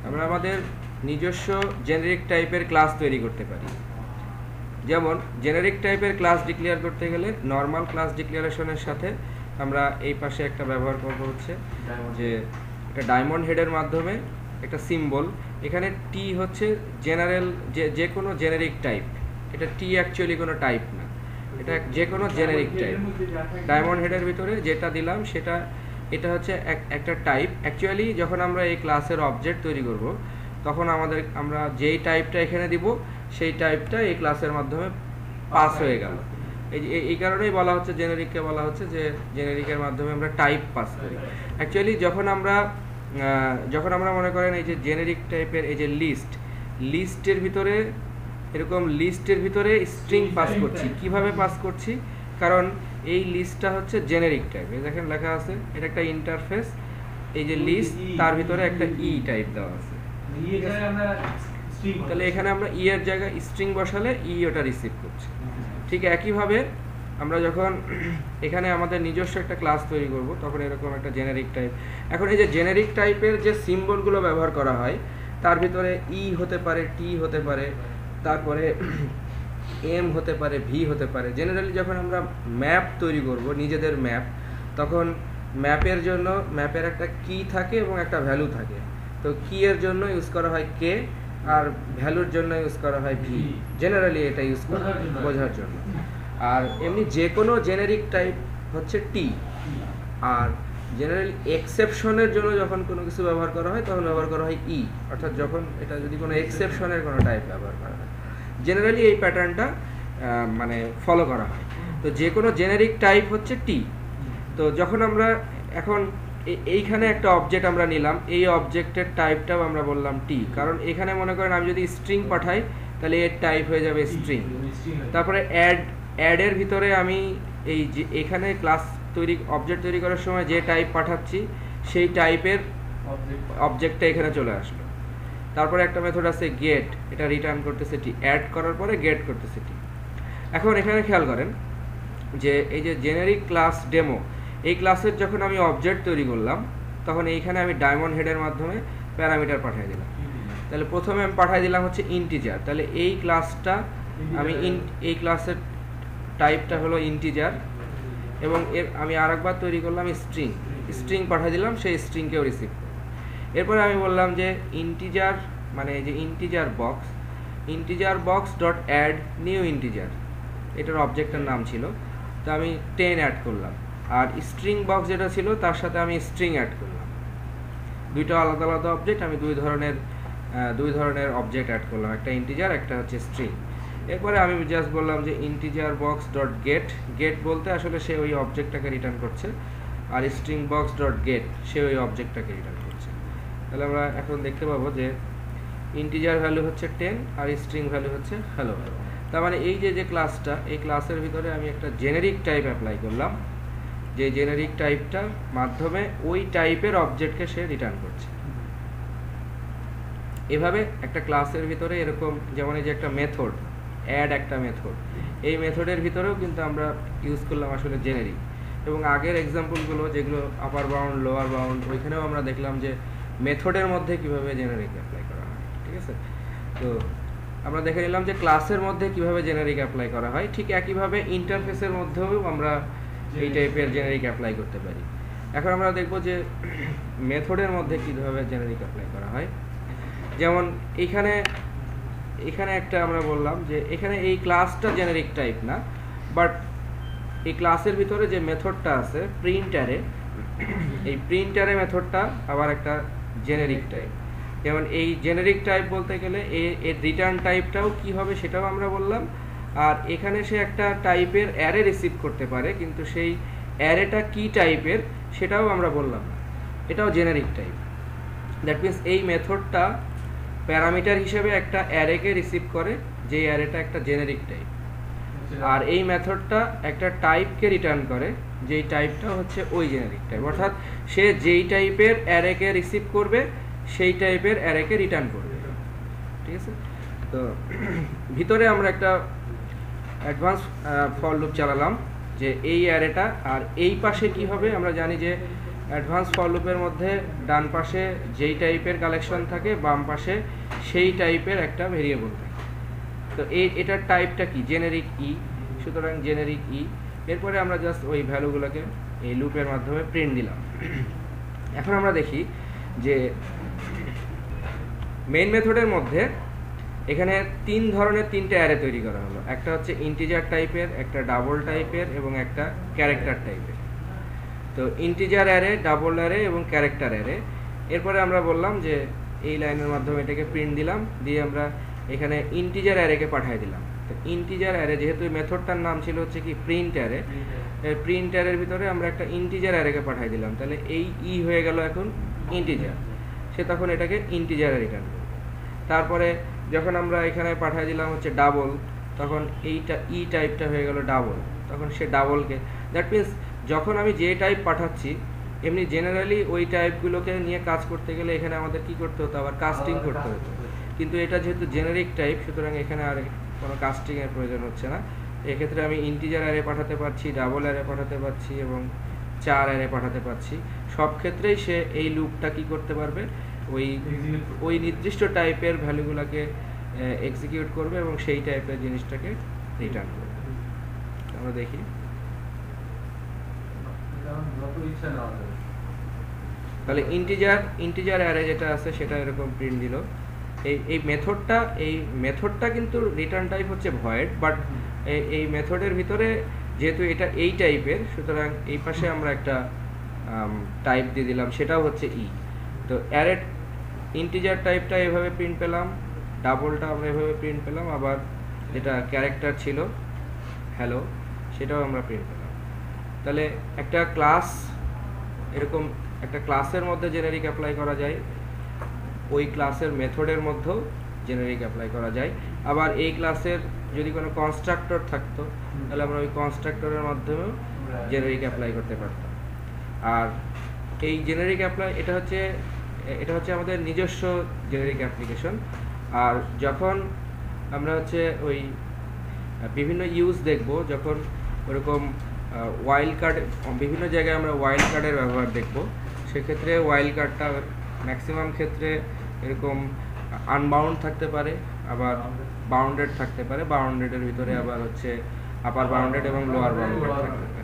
আমরা আমাদের নিজস্ব জেনারিক টাইপের ক্লাস তৈরি করতে পারি। যেমন জেনারিক টাইপের ক্লাস ডিক্লেয়ার করতে গেলে নর্মাল ক্লাস ডিক্লারেশনের সাথে আমরা এই পাশে একটা ব্যবহার করব হচ্ছে যে একটা ডায়মন্ড হেডের মাধ্যমে একটা সিম্বল। এখানে টি হচ্ছে জেনারেল, যে কোনো জেনারিক টাইপ। এটা টি অ্যাকচুয়ালি কোনো টাইপ না, এটা যে কোনো জেনারিক টাইপ। ডায়মন্ড হেডের ভিতরে যেটা দিলাম সেটা এটা হচ্ছে একটা টাইপ। অ্যাকচুয়ালি যখন আমরা এই ক্লাসের অবজেক্ট তৈরি করব তখন আমরা যেই টাইপটা এখানে দিব সেই টাইপটা এই ক্লাসের মাধ্যমে পাস হয়ে গেল। এই কারণেই বলা হচ্ছে জেনারিককে বলা হচ্ছে যে জেনারিকের মাধ্যমে আমরা টাইপ পাস করি। অ্যাকচুয়ালি যখন আমরা মনে করেন এই যে জেনারিক টাইপের এই যে লিস্টের ভিতরে এরকম লিস্টের ভিতরে স্ট্রিং পাস করছি। কিভাবে পাস করছি? কারণ এই লিস্টটা হচ্ছে জেনারিক টাইপ। এই দেখেন লেখা আছে, এটা একটা ইন্টারফেস। এই যে লিস্ট তার ভিতরে একটা ই টাইপ দেওয়া আছে, তাহলে এখানে আমরা ই এর জায়গায় স্ট্রিং বসালে ই ওটা রিসিভ করছে। ঠিক একইভাবে আমরা যখন এখানে আমাদের নিজস্ব একটা ক্লাস তৈরি করব তখন এরকম একটা জেনারিক টাইপ। এখন এই যে জেনারিক টাইপের যে সিম্বলগুলো ব্যবহার করা হয় তার ভিতরে ই হতে পারে, টি হতে পারে, তারপরে এম হতে পারে, ভি হতে পারে। জেনারেলি যখন আমরা ম্যাপ তৈরি করব, নিজেদের ম্যাপ, তখন ম্যাপের জন্য ম্যাপের একটা কি থাকে এবং একটা ভ্যালু থাকে। তো কি এর জন্য ইউজ করা হয় কে, আর ভ্যালুর জন্য ইউজ করা হয় ভি। জেনারেলি এটা ইউজ করা হয় বোঝার জন্য। আর এমনি যে কোনো জেনারিক টাইপ হচ্ছে টি। আর জেনারেলি এক্সেপশনের জন্য যখন কোনো কিছু ব্যবহার করা হয় তখন ব্যবহার করা হয় ই, অর্থাৎ যখন এটা যদি কোনো এক্সেপশনের কোনো টাইপ ব্যবহার করা হয়। জেনারেলি এই প্যাটার্নটা মানে ফলো করা হয়। তো যে কোনো জেনারিক টাইপ হচ্ছে টি। তো যখন আমরা এখন এইখানে একটা অবজেক্ট আমরা নিলাম, এই অবজেক্টের টাইপটাও আমরা বললাম টি, কারণ এখানে মনে করেন আমি যদি স্ট্রিং পাঠাই তাহলে এর টাইপ হয়ে যাবে স্ট্রিং। তারপরে অ্যাডের ভিতরে আমি এই যে এখানে ক্লাস অবজেক্ট তৈরি করার সময় যে টাইপ পাঠাচ্ছি সেই টাইপের অবজেক্টটা এখানে চলে আসলো। তারপরে একটা মেথড আছে গেট, এটা রিটার্ন করতেছে টি, অ্যাড করার পরে গেট করতেছে টি। এখন এখানে খেয়াল করেন যে এই যে জেনারিক ক্লাস ডেমো, এই ক্লাসের যখন আমি অবজেক্ট তৈরি করলাম তখন এইখানে আমি ডায়মন্ড হেডের মাধ্যমে প্যারামিটার পাঠিয়ে দিলাম। তাহলে প্রথমে আমি পাঠিয়ে দিলাম হচ্ছে ইন্টিজার। তাহলে এই ক্লাসটা আমি এই ক্লাসের টাইপটা হলো ইন্টিজার, এবং এর আমি আরেকবার তৈরি করলাম স্ট্রিং পাঠিয়ে দিলাম, সেই স্ট্রিংকেও রিসিভ করলাম। এরপরে আমি বললাম যে ইন্টিজার মানে যে integer box dot add new integer, এটার অবজেক্টের নাম ছিল। তো আমি 10 অ্যাড করলাম, আর স্ট্রিং বক্স যেটা ছিল তার সাথে আমি স্ট্রিং অ্যাড করলাম। দুইটা আলাদা আলাদা অবজেক্ট, আমি দুই ধরনের অবজেক্ট অ্যাড করলাম, একটা ইন্টিজার, একটা হচ্ছে স্ট্রিং। এরপরে আমি জাস্ট বললাম যে ইন্টিজার বক্স ডট গেট বলতে আসলে সে ওই অবজেক্টটাকে রিটার্ন করছে, আর স্ট্রিং বক্স ডট গেট সে ওই অবজেক্টটাকে রিটার্ন করছে। তাহলে আমরা এখন দেখতে পাবো যে ইন্টিজার ভ্যালু হচ্ছে 10 আর স্ট্রিং ভ্যালু হচ্ছে হ্যালো। তার মানে এই যে ক্লাসটা, এই ক্লাসের ভিতরে আমি একটা জেনারিক টাইপ অ্যাপ্লাই করলাম, যে জেনারিক টাইপটার মাধ্যমে ওই টাইপের অবজেক্টকে সে রিটার্ন করছে। এভাবে একটা ক্লাসের ভিতরে এরকম, যেমন এই যে একটা মেথড অ্যাড, একটা মেথড, এই মেথডের ভিতরেও কিন্তু আমরা ইউজ করলাম আসলে জেনারিক। এবং আগের এক্সাম্পলগুলো যেগুলো আপার বাউন্ড, লোয়ার বাউন্ড, ওইখানেও আমরা দেখলাম যে মেথডের মধ্যে কিভাবে জেনারিক অ্যাপ্লাই করা হয়। ঠিক আছে, তো আমরা দেখে নিলাম যে ক্লাসের মধ্যে কিভাবে জেনারিক অ্যাপ্লাই করা হয়। ঠিক একইভাবে ইন্টারফেসের মধ্যেও আমরা এই টাইপের জেনারিক অ্যাপ্লাই করতে পারি। এখন আমরা দেখব যে মেথডের মধ্যে কীভাবে জেনারিক অ্যাপ্লাই করা হয়। যেমন এখানে একটা আমরা বললাম যে এখানে এই ক্লাসটা জেনারিক টাইপ না, বাট এই ক্লাসের ভিতরে যে মেথডটা আছে প্রিন্টারে, এই প্রিন্টারে মেথডটা আবার একটা জেনারিক টাইপ। যেমন এই জেনারিক টাইপ বলতে গেলে এর রিটার্ন টাইপটাও কি হবে সেটাও আমরা বললাম। আর এখানে সে একটা টাইপের অ্যারে রিসিভ করতে পারে, কিন্তু সেই অ্যারেটা কি টাইপের সেটাও আমরা বললাম না, এটাও জেনারিক টাইপ। দ্যাট মিনস এই মেথডটা প্যারামিটার হিসেবে একটা অ্যারেকে রিসিভ করে, যেই অ্যারেটা একটা জেনারিক টাইপ। আর এই মেথডটা একটা টাইপকে রিটার্ন করে, যেই টাইপটা হচ্ছে ওই জেনারিক টাইপ। অর্থাৎ সে যেই টাইপের অ্যারেকে রিসিভ করবে সেই টাইপের অ্যারেকে রিটার্ন করবে। ঠিক আছে, তো ভিতরে আমরা একটা অ্যাডভান্স ফর লুপ চালালাম যে এই অ্যারেটা, আর এই পাশে কি হবে আমরা জানি যে অ্যাডভান্স ফর লুপের মধ্যে ডান পাশে যেই টাইপের কালেকশন থাকে, বাম পাশে সেই টাইপের একটা ভেরিয়েবল থাকে। তো এটার টাইপটা কি? জেনেরিক ই। সুতরাং জেনেরিক ই। এরপরে আমরা জাস্ট ওই ভ্যালুগুলোকে এই লুপের মাধ্যমে প্রিন্ট দিলাম। এখন আমরা দেখি যে মেইন মেথডের মধ্যে এখানে তিন ধরনের তিনটে অ্যারে তৈরি করা হলো। একটা হচ্ছে ইন্টিজার টাইপের, একটা ডাবল টাইপের এবং একটা ক্যারেক্টার টাইপের। তো ইন্টিজার অ্যারে, ডাবল অ্যারে এবং ক্যারেক্টার অ্যারে। এরপরে আমরা বললাম যে এই লাইনের মাধ্যমে এটাকে প্রিন্ট দিলাম, দিয়ে আমরা এখানে ইন্টিজার অ্যারেকে পাঠিয়ে দিলাম। তো ইন্টিজার অ্যারে, যেহেতু মেথডটার নাম ছিল হচ্ছে কি প্রিন্ট অ্যারে, প্রিন্ট অ্যারের ভিতরে আমরা একটা ইন্টিজার অ্যারেকে পাঠিয়ে দিলাম। তাহলে এই ই হয়ে গেল এখন ইন্টিজার, সে তখন এটাকে ইন্টিজারে রিটার্ন করবে। তারপরে যখন আমরা এখানে পাঠিয়ে দিলাম হচ্ছে ডাবল, তখন এইটা ই টাইপটা হয়ে গেল ডাবল, তখন সে ডাবলকে, দ্যাট মিনস যখন আমি যে টাইপ পাঠাচ্ছি, এমনি জেনারেলি ওই টাইপগুলোকে নিয়ে কাজ করতে গেলে এখানে আমাদের কি করতে হতো, আবার কাস্টিং করতে হতো। কিন্তু এটা যেহেতু জেনারিক টাইপ, সুতরাং এখানে আর কোনো কাস্টিংয়ের প্রয়োজন হচ্ছে না। এক্ষেত্রে আমি ইন্টিজার অ্যারে পাঠাতে পারছি, ডাবল অ্যারে পাঠাতে পারছি এবং 4 অ্যারে পাঠাতে পারছি। সব ক্ষেত্রেই সে এই লুপটা কি করতে পারবে, ওই নির্দিষ্ট টাইপের ভ্যালুগুলোকে এক্সিকিউট করবে এবং সেই টাইপের জিনিসটাকে রিটার্ন করবে। আমরা দেখি, তাহলে ইন্টিজার অ্যারে যেটা আছে সেটা এরকম প্রিন্ট দিল। এই মেথডটা কিন্তু রিটার্ন টাইপ হচ্ছে ভয়েড, বাট এই মেথডের ভিতরে যেহেতু এটা এই টাইপের, সুতরাং এই পাশে আমরা একটা টাইপ দিয়ে দিলাম, সেটাও হচ্ছে ই। তো অ্যারে ইন্টিজার টাইপটা এভাবে প্রিন্ট পেলাম, ডাবলটা আমরা এভাবে প্রিন্ট পেলাম, আবার যেটা ক্যারেক্টার ছিল হ্যালো, সেটাও আমরা প্রিন্ট পেলাম। তাহলে একটা ক্লাস, এরকম একটা ক্লাসের মধ্যে জেনারিক অ্যাপ্লাই করা যায়, ওই ক্লাসের মেথডের মধ্যেও জেনারিক অ্যাপ্লাই করা যায়। আবার এই ক্লাসের যদি কোনো কনস্ট্রাক্টর থাকতো, তাহলে আমরা ওই কনস্ট্রাক্টরের মাধ্যমেও জেনারিক অ্যাপ্লাই করতে পারতাম। আর এই জেনারিক অ্যাপ্লাই, এটা হচ্ছে আমাদের নিজস্ব জেনারিক অ্যাপ্লিকেশন। আর যখন আমরা হচ্ছে ওই বিভিন্ন ইউজ দেখব, যখন ওরকম ওয়াইল্ড কার্ড, বিভিন্ন জায়গায় আমরা ওয়াইল্ড কার্ডের ব্যবহার দেখব, সেক্ষেত্রে ওয়াইল্ড কার্ডটা ম্যাক্সিমাম ক্ষেত্রে এরকম আনবাউন্ড থাকতে পারে, আবার বাউন্ডেড থাকতে পারে। বাউন্ডেডের ভিতরে আবার হচ্ছে আপার বাউন্ডেড এবং লোয়ার বাউন্ডেড থাকতে পারে।